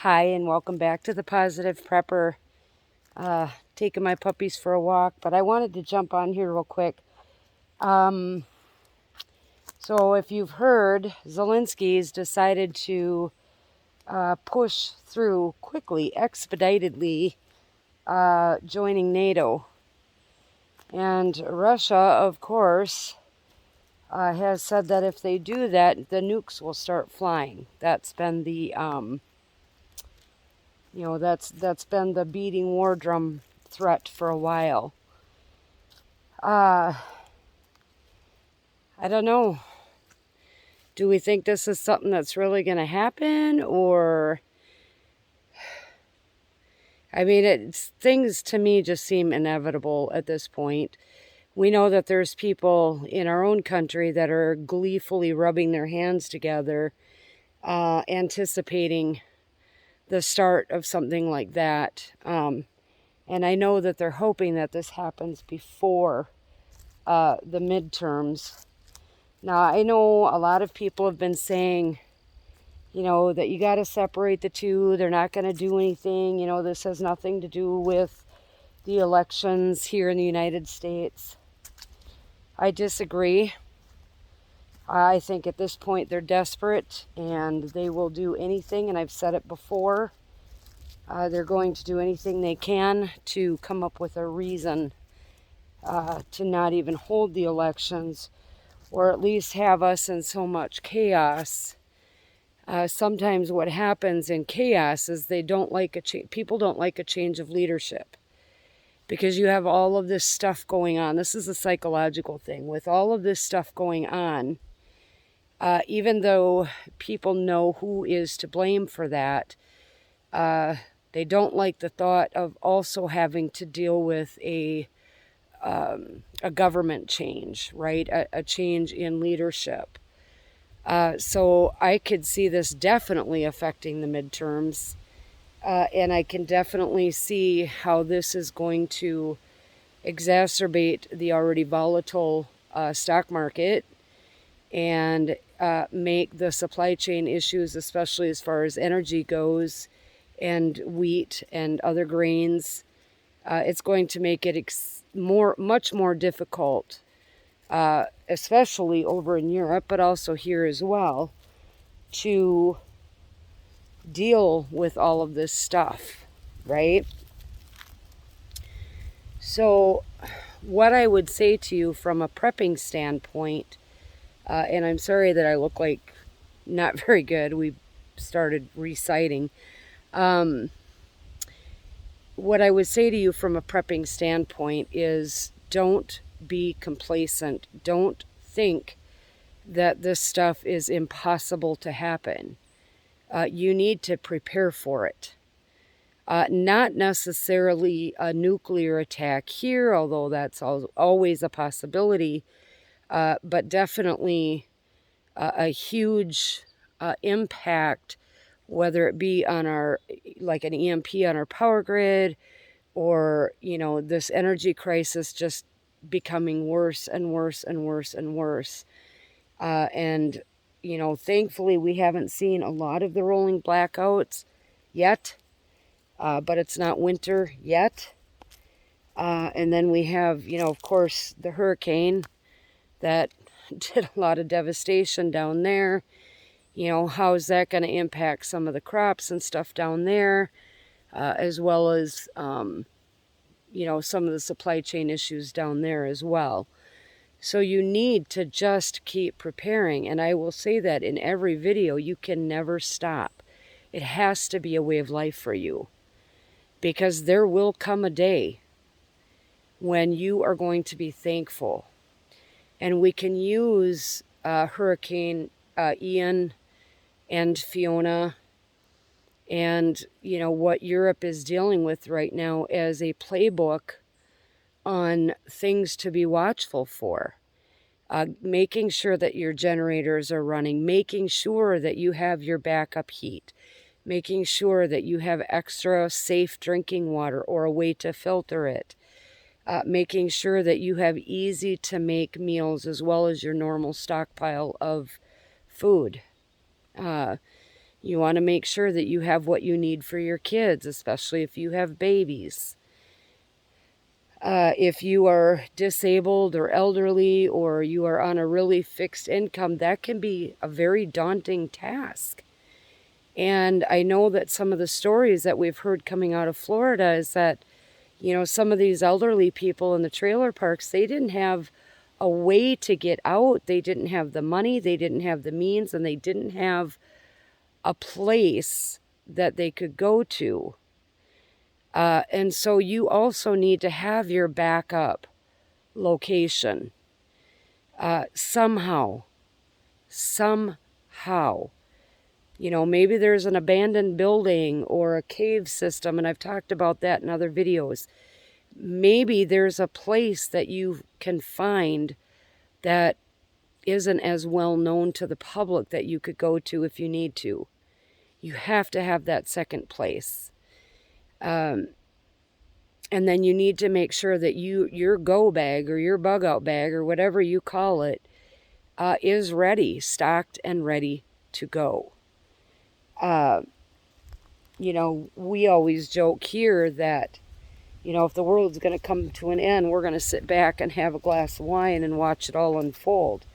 Hi, and welcome back to the Positive Prepper. Taking my puppies for a walk, but I wanted to jump on here real quick. So if you've heard, Zelensky's decided to push through quickly, expeditedly, joining NATO. And Russia, of course, has said that if they do that, the nukes will start flying. That's been the that's been the beating war drum threat for a while. I don't know. Do we think this is something that's really going to happen? Or, I mean, things to me just seem inevitable at this point. We know that there's people in our own country that are gleefully rubbing their hands together, anticipating the start of something like that. And I know that they're hoping that this happens before the midterms. Now, I know a lot of people have been saying, that you got to separate the two. They're not going to do anything. This has nothing to do with the elections here in the United States. I disagree. I think at this point they're desperate and they will do anything, and I've said it before. They're going to do anything they can to come up with a reason to not even hold the elections, or at least have us in so much chaos. Sometimes what happens in chaos is they don't like people don't like a change of leadership, because you have all of this stuff going on. This is a psychological thing. With all of this stuff going on, even though people know who is to blame for that, they don't like the thought of also having to deal with a government change, right? A change in leadership. So I could see this definitely affecting the midterms, and I can definitely see how this is going to exacerbate the already volatile stock market and make the supply chain issues, especially as far as energy goes and wheat and other grains, it's going to make it much more difficult, especially over in Europe, but also here as well, to deal with all of this stuff, right? So what I would say to you from a prepping standpoint, and I'm sorry that I look like not very good. We started reciting. What I would say to you from a prepping standpoint is don't be complacent. Don't think that this stuff is impossible to happen. You need to prepare for it. Not necessarily a nuclear attack here, although that's always a possibility, but definitely a huge impact, whether it be on like an EMP on our power grid, or, this energy crisis just becoming worse and worse and worse and worse. And, thankfully we haven't seen a lot of the rolling blackouts yet, but it's not winter yet. And then we have, of course, the hurricane that did a lot of devastation down there. How is that going to impact some of the crops and stuff down there, as well as, some of the supply chain issues down there as well. So you need to just keep preparing. And I will say that in every video, you can never stop. It has to be a way of life for you, because there will come a day when you are going to be thankful. And we can use Hurricane Ian and Fiona and, what Europe is dealing with right now as a playbook on things to be watchful for. Making sure that your generators are running, making sure that you have your backup heat, making sure that you have extra safe drinking water or a way to filter it, making sure that you have easy to make meals as well as your normal stockpile of food. You want to make sure that you have what you need for your kids, especially if you have babies. If you are disabled or elderly, or you are on a really fixed income, that can be a very daunting task. And I know that some of the stories that we've heard coming out of Florida is that, some of these elderly people in the trailer parks, they didn't have a way to get out. They didn't have the money, they didn't have the means, and they didn't have a place that they could go to. And so you also need to have your backup location. Somehow. Maybe there's an abandoned building or a cave system, and I've talked about that in other videos. Maybe there's a place that you can find that isn't as well known to the public that you could go to if you need to. You have to have that second place. And then you need to make sure that your go bag or your bug out bag or whatever you call it is ready, stocked and ready to go. We always joke here that, if the world's going to come to an end, we're going to sit back and have a glass of wine and watch it all unfold.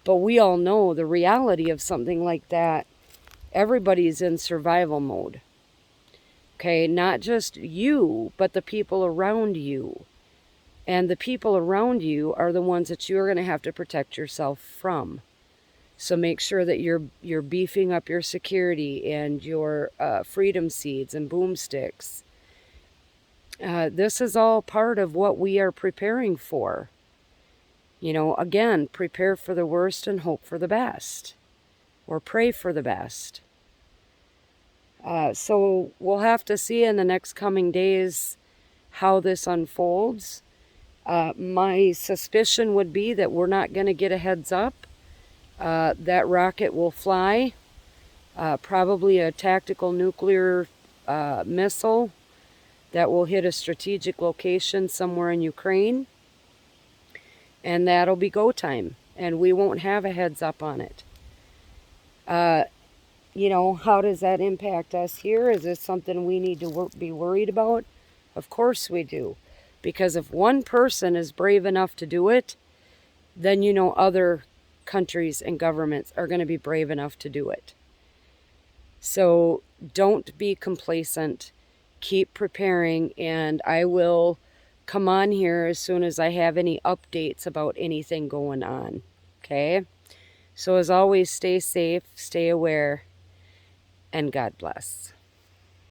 But we all know the reality of something like that. Everybody's in survival mode. Okay, not just you, but the people around you. And the people around you are the ones that you're going to have to protect yourself from. So make sure that you're beefing up your security and your freedom seeds and boomsticks. This is all part of what we are preparing for. Again, prepare for the worst and hope for the best. Or pray for the best. So we'll have to see in the next coming days how this unfolds. My suspicion would be that we're not going to get a heads up. That rocket will fly, probably a tactical nuclear missile that will hit a strategic location somewhere in Ukraine, and that'll be go time, and we won't have a heads up on it. How does that impact us here? Is this something we need to be worried about? Of course we do, because if one person is brave enough to do it, then other countries and governments are going to be brave enough to do it. So don't be complacent. Keep preparing, and I will come on here as soon as I have any updates about anything going on. Okay? So as always, stay safe, stay aware, and God bless.